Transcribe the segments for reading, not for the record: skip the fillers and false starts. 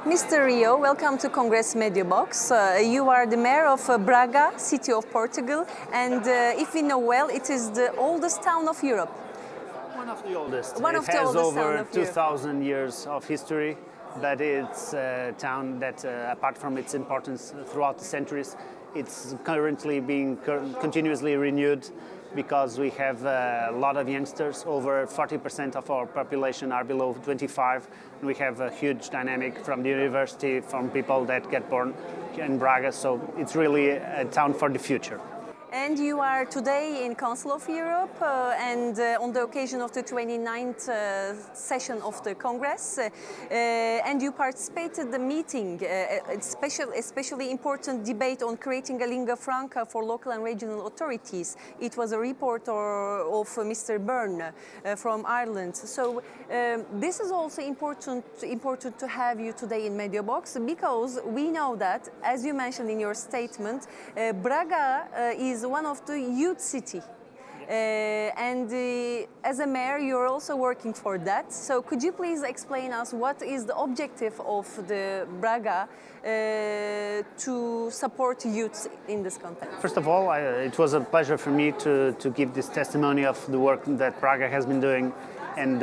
Mr. Rio, welcome to Congress Mediabox. You are the mayor of Braga, city of Portugal, and if we know well, it is the oldest town of Europe. One of the oldest. One it of the has oldest town over of 2,000 years of history, but it's a town that, apart from its importance throughout the centuries, it's currently being continuously renewed because we have a lot of youngsters. Over 40% of our population are below 25. And we have a huge dynamic from the university, from people that get born in Braga. So it's really a town for the future. And you are today in Council of Europe and on the occasion of the 29th session of the Congress and you participated in the meeting, especially important debate on creating a lingua franca for local and regional authorities. It was a report of Mr. Byrne from Ireland. So this is also important to have you today in Mediabox because we know that, as you mentioned in your statement, Braga is one of the youth city. And as a mayor, you're also working for that. So could you please explain us what is the objective of the Braga to support youth in this context? First of all, it was a pleasure for me to give this testimony of the work that Braga has been doing and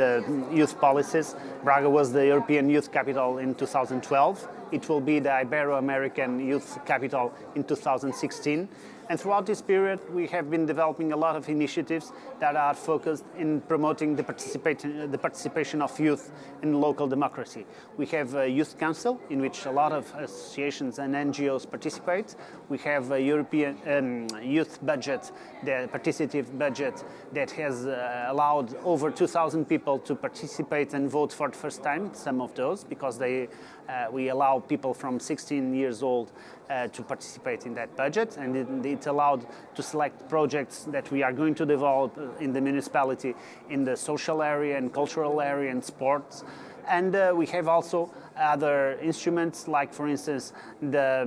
youth policies. Braga was the European Youth Capital in 2012. It will be the Ibero-American Youth Capital in 2016. And throughout this period, we have been developing a lot of initiatives that are focused in promoting the participation of youth in local democracy. We have a youth council in which a lot of associations and NGOs participate. We have a European youth budget, the participative budget, that has allowed over 2,000 people to participate and vote for the first time, some of those, because we allow people from 16 years old to participate in that budget, and it allowed to select projects that we are going to develop in the municipality in the social area and cultural area and sports. And we have also other instruments, like for instance the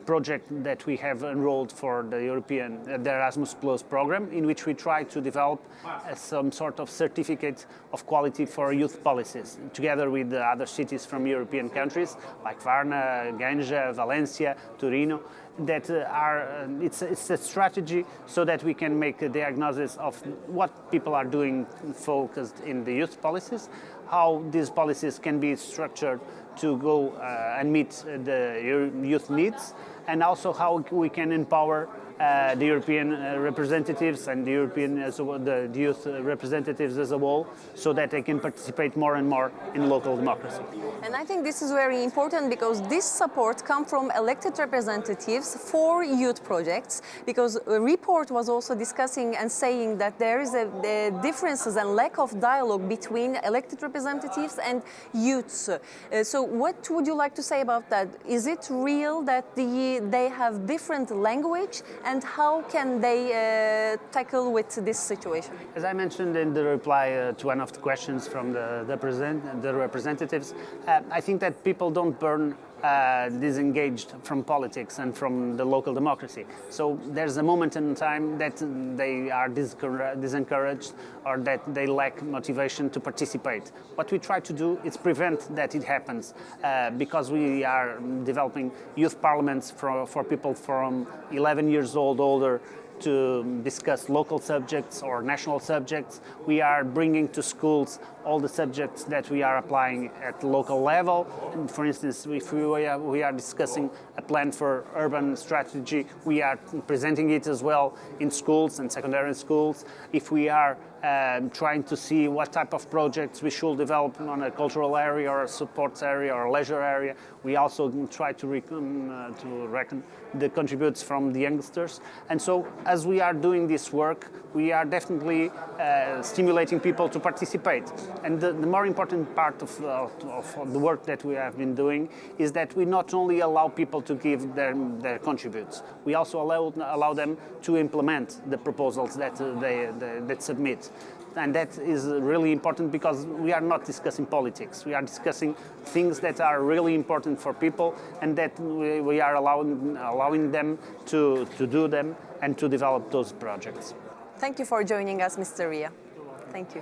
project that we have enrolled for the the Erasmus Plus program, in which we try to develop some sort of certificate of quality for youth policies, together with the other cities from European countries like Varna, Ganja, Valencia, Torino, that it's a strategy so that we can make a diagnosis of what people are doing focused in the youth policies, how these policies can be structured to go and meet the youth needs, and also how we can empower the European representatives and the youth representatives as a whole, so that they can participate more and more in local democracy. And I think this is very important because this support comes from elected representatives for youth projects, because a report was also discussing and saying that there is a differences and lack of dialogue between elected representatives and youths. So what would you like to say about that? Is it real that they have different language, and how can they tackle with this situation? As I mentioned in the reply to one of the questions from the representatives, I think that people don't burn disengaged from politics and from the local democracy. So there's a moment in time that they are disencouraged or that they lack motivation to participate. What we try to do is prevent that it happens because we are developing youth parliaments for people from 11 years old older to discuss local subjects or national subjects. We are bringing to schools all the subjects that we are applying at the local level. And for instance, if we are discussing a plan for urban strategy, we are presenting it as well in schools and secondary schools. If we are trying to see what type of projects we should develop on a cultural area or a sports area or a leisure area, we also try to reckon the contributes from the youngsters. And so as we are doing this work, we are definitely stimulating people to participate. And the more important part of the work that we have been doing is that we not only allow people to give their contributes, we also allow them to implement the proposals that they submit. And that is really important because we are not discussing politics. We are discussing things that are really important for people, and that we are allowing them to do them and to develop those projects. Thank you for joining us, Mr. Ria. Thank you.